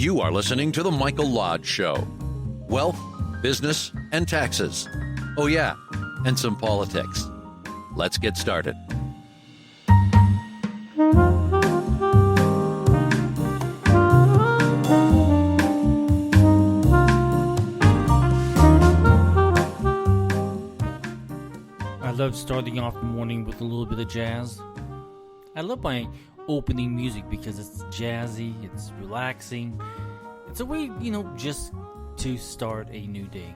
You are listening to The Michael Lodge Show. Wealth, business, and taxes. Oh yeah, and some politics. Let's get started. I love starting off the morning with a little bit of jazz. I love my opening music because it's jazzy, it's relaxing. It's a way, just to start a new day.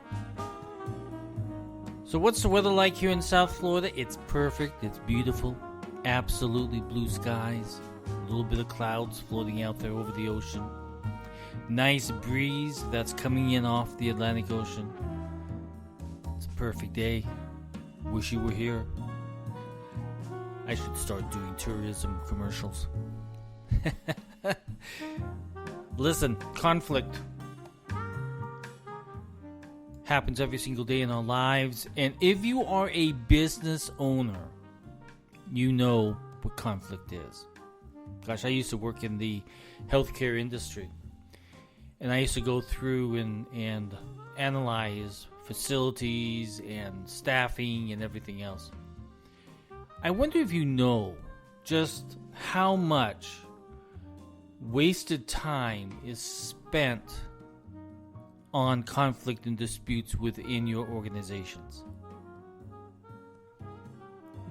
So what's the weather like here in South Florida? It's perfect, it's beautiful, absolutely blue skies, a little bit of clouds floating out there over the ocean. Nice breeze that's coming in off the Atlantic Ocean. It's a perfect day. Wish you were here. I should start doing tourism commercials. Listen, conflict happens every single day in our lives. And if you are a business owner, you know what conflict is. Gosh, I used to work in the healthcare industry. And I used to go through and analyze facilities and staffing and everything else. I wonder if you know just how much wasted time is spent on conflict and disputes within your organizations.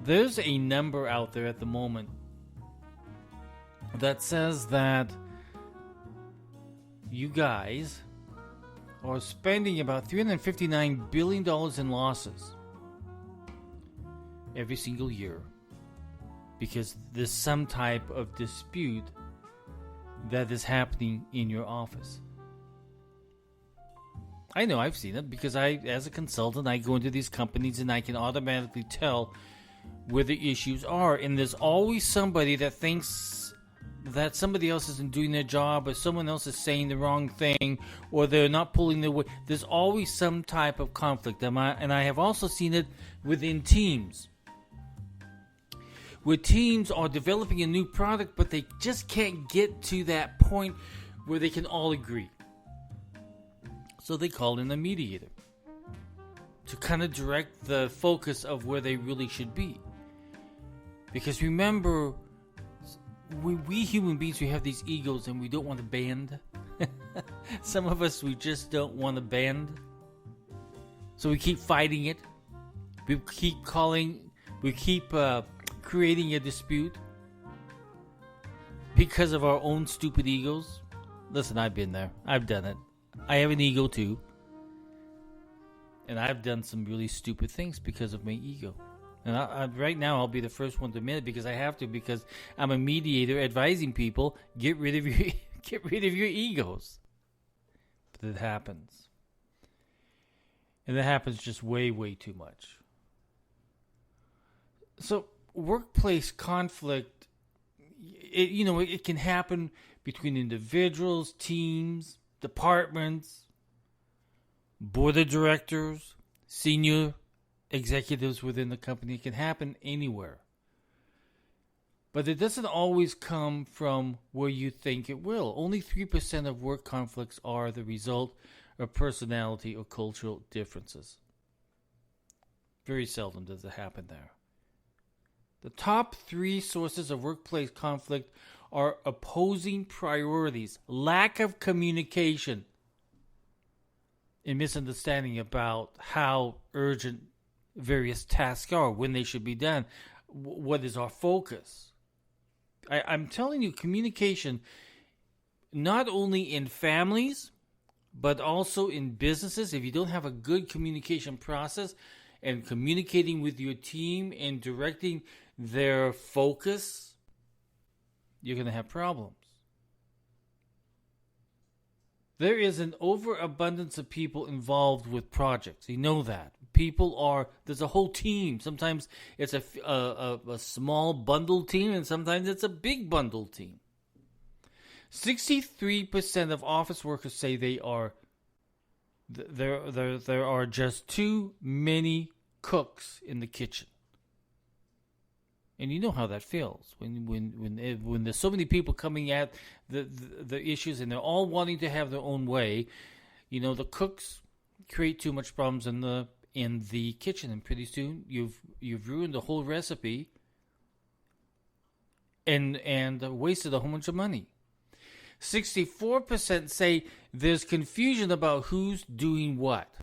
There's a number out there at the moment that says that you guys are spending about $359 billion in losses every single year because there's some type of dispute that is happening in your office. I know, I've seen it because as a consultant, I go into these companies and I can automatically tell where the issues are. And there's always somebody that thinks that somebody else isn't doing their job, or someone else is saying the wrong thing, or they're not pulling their weight. There's always some type of conflict. And I have also seen it within teams, where teams are developing a new product, but they just can't get to that point where they can all agree. So they call in a mediator to kind of direct the focus of where they really should be. Because remember, we human beings, we have these egos and we don't want to bend. Some of us, we just don't want to bend. So we keep fighting it. We keep creating a dispute because of our own stupid egos. Listen, I've been there. I've done it. I have an ego too. And I've done some really stupid things because of my ego. And right now, I'll be the first one to admit it because I have to, because I'm a mediator advising people, get rid of your egos. But it happens. And it happens just way, way too much. So, workplace conflict, it can happen between individuals, teams, departments, board of directors, senior executives within the company. It can happen anywhere. But it doesn't always come from where you think it will. Only 3% of work conflicts are the result of personality or cultural differences. Very seldom does it happen there. The top 3 sources of workplace conflict are opposing priorities, lack of communication, and misunderstanding about how urgent various tasks are, when they should be done, what is our focus. I'm telling you, communication, not only in families, but also in businesses. If you don't have a good communication process and communicating with your team and directing their focus, you're going to have problems. There is an overabundance of people involved with projects. You know that. There's a whole team. Sometimes it's a small bundled team, and sometimes it's a big bundled team. 63% of office workers say there are just too many cooks in the kitchen. And you know how that feels when there's so many people coming at the issues and they're all wanting to have their own way. You know, the cooks create too much problems in the kitchen, and pretty soon you've ruined the whole recipe and wasted a whole bunch of money. 64% say there's confusion about who's doing what.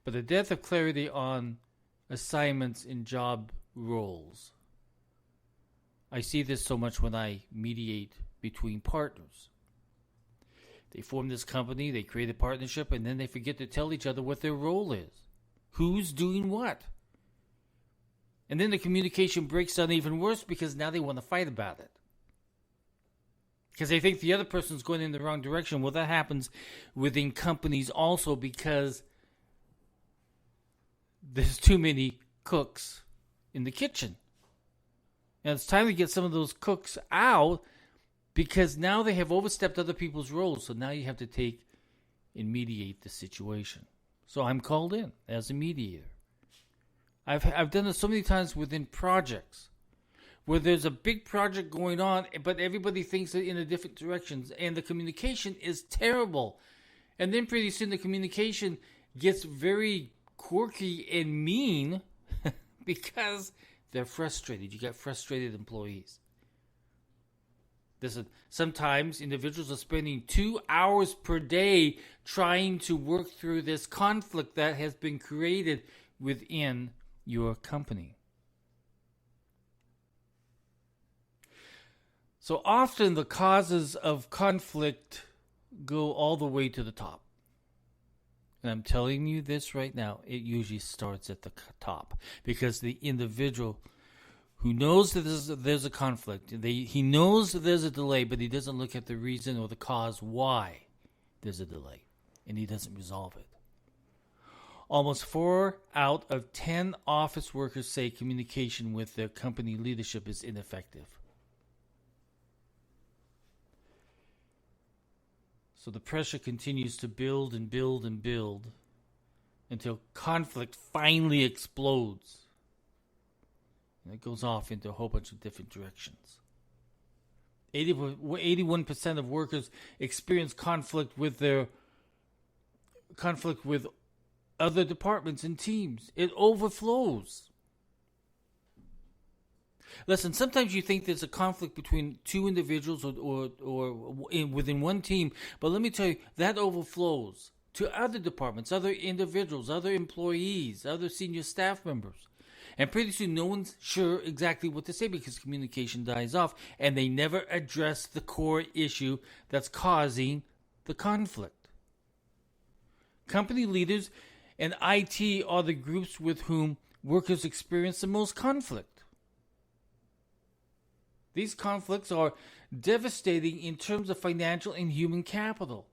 But the dearth of clarity on assignments in job roles. I see this so much when I mediate between partners. They form this company, they create a partnership, and then they forget to tell each other what their role is. Who's doing what? And then the communication breaks down even worse because now they want to fight about it. Because they think the other person's going in the wrong direction. Well, that happens within companies also because there's too many cooks in the kitchen. And it's time to get some of those cooks out because now they have overstepped other people's roles. So now you have to take and mediate the situation. So I'm called in as a mediator. I've done this so many times within projects where there's a big project going on, but everybody thinks in a different directions, and the communication is terrible. And then pretty soon the communication gets very quirky and mean because they're frustrated. You got frustrated employees. Sometimes individuals are spending 2 hours per day trying to work through this conflict that has been created within your company. So often the causes of conflict go all the way to the top. And I'm telling you this right now, it usually starts at the top. Because the individual who knows that there's a conflict, he knows that there's a delay, but he doesn't look at the reason or the cause why there's a delay. And he doesn't resolve it. Almost 4 out of 10 office workers say communication with their company leadership is ineffective. So the pressure continues to build and build and build until conflict finally explodes. And it goes off into a whole bunch of different directions. 81% of workers experience conflict with other departments and teams. It overflows. Listen, sometimes you think there's a conflict between two individuals or within one team, but let me tell you, that overflows to other departments, other individuals, other employees, other senior staff members. And pretty soon no one's sure exactly what to say because communication dies off and they never address the core issue that's causing the conflict. Company leaders and IT are the groups with whom workers experience the most conflict. These conflicts are devastating in terms of financial and human capital.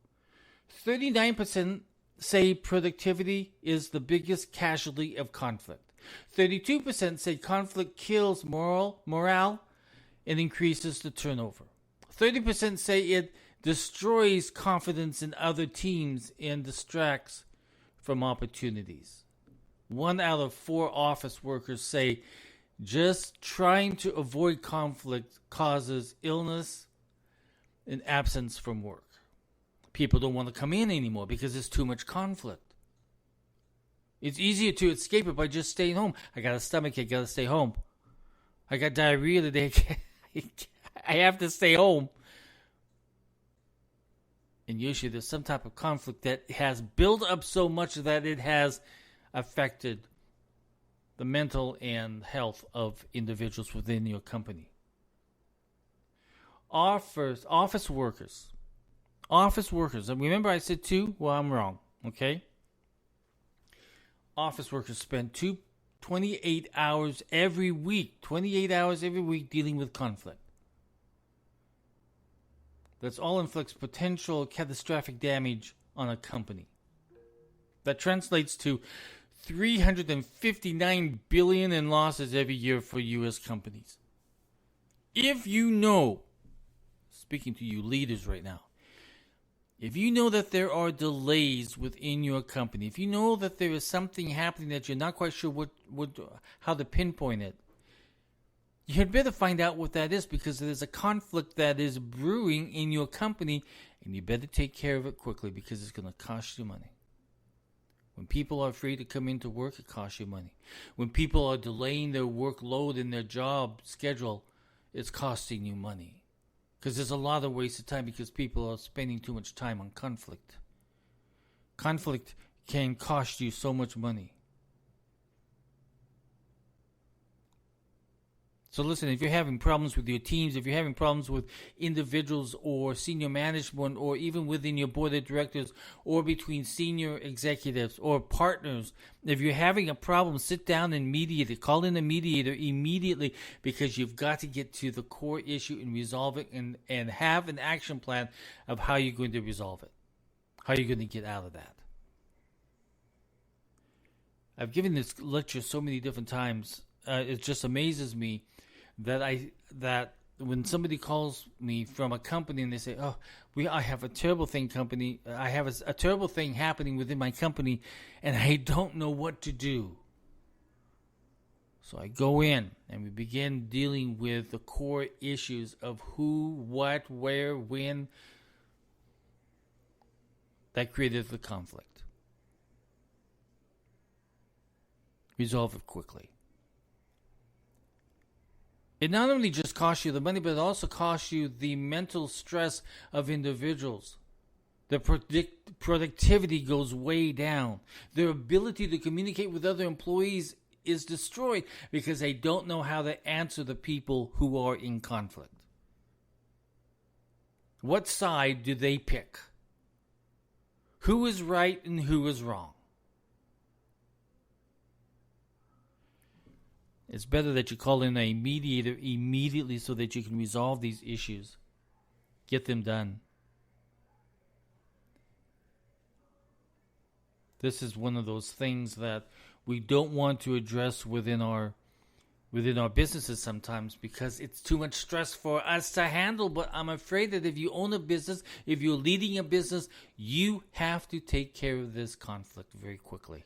39% say productivity is the biggest casualty of conflict. 32% say conflict kills morale and increases the turnover. 30% say it destroys confidence in other teams and distracts from opportunities. 1 out of 4 office workers say just trying to avoid conflict causes illness and absence from work. People don't want to come in anymore because there's too much conflict. It's easier to escape it by just staying home. I got a stomachache, I got to stay home. I got diarrhea today, I have to stay home. And usually there's some type of conflict that has built up so much that it has affected the mental and health of individuals within your company. Office workers. And remember I said 2? Well, I'm wrong. Okay? Office workers spend 28 hours every week. 28 hours every week dealing with conflict. That's all inflicts potential catastrophic damage on a company. That translates to $359 billion in losses every year for U.S. companies. If you know, speaking to you leaders right now, If you know that there are delays within your company, if you know that there is something happening that you're not quite sure how to pinpoint it, you'd better find out what that is, because there's a conflict that is brewing in your company, and you better take care of it quickly, because it's going to cost you money. When people are afraid to come into work, it costs you money. When people are delaying their workload in their job schedule, it's costing you money. Because there's a lot of wasted time, because people are spending too much time on conflict. Conflict can cost you so much money. So listen, if you're having problems with your teams, if you're having problems with individuals or senior management, or even within your board of directors, or between senior executives or partners, if you're having a problem, sit down and mediate it. Call in a mediator immediately, because you've got to get to the core issue and resolve it, and have an action plan of how you're going to resolve it, how you're going to get out of that. I've given this lecture so many different times. It just amazes me that when somebody calls me from a company and they say, I have a terrible thing I have a terrible thing happening within my company, and I don't know what to do. So I go in and we begin dealing with the core issues of who, what, where, when, that created the conflict. Resolve it quickly. It not only just costs you the money, but it also costs you the mental stress of individuals. The productivity goes way down. Their ability to communicate with other employees is destroyed, because they don't know how to answer the people who are in conflict. What side do they pick? Who is right and who is wrong? It's better that you call in a mediator immediately, so that you can resolve these issues. Get them done. This is one of those things that we don't want to address within our businesses sometimes, because it's too much stress for us to handle. But I'm afraid that if you own a business, if you're leading a business, you have to take care of this conflict very quickly.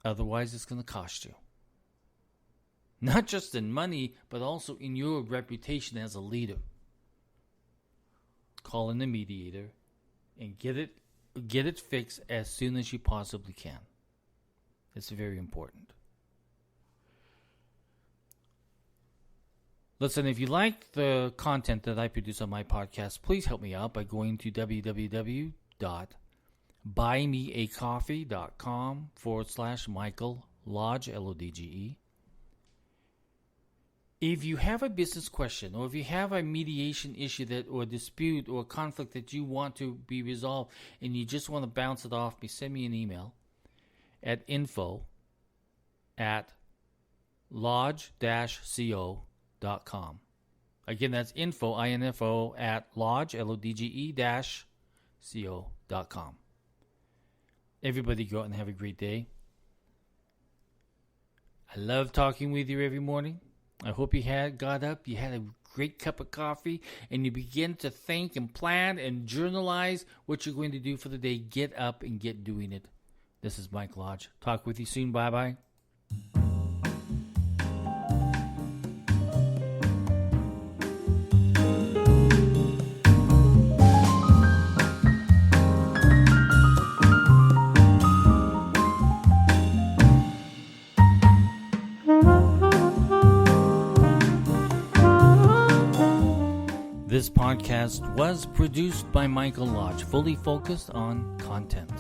Otherwise, it's going to cost you. Not just in money, but also in your reputation as a leader. Call in the mediator and get it fixed as soon as you possibly can. It's very important. Listen, if you like the content that I produce on my podcast, please help me out by going to www.buymeacoffee.com/Michael Lodge, Lodge. If you have a business question, or if you have a mediation issue or dispute or conflict that you want to be resolved, and you just want to bounce it off me, send me an email at info@lodge-co.com. Again, that's info at lodge, LODGE-co.com. Everybody go out and have a great day. I love talking with you every morning. I hope you got up, you had a great cup of coffee, and you begin to think and plan and journalize what you're going to do for the day. Get up and get doing it. This is Mike Lodge. Talk with you soon. Bye-bye. This podcast was produced by Michael Lodge, fully focused on content.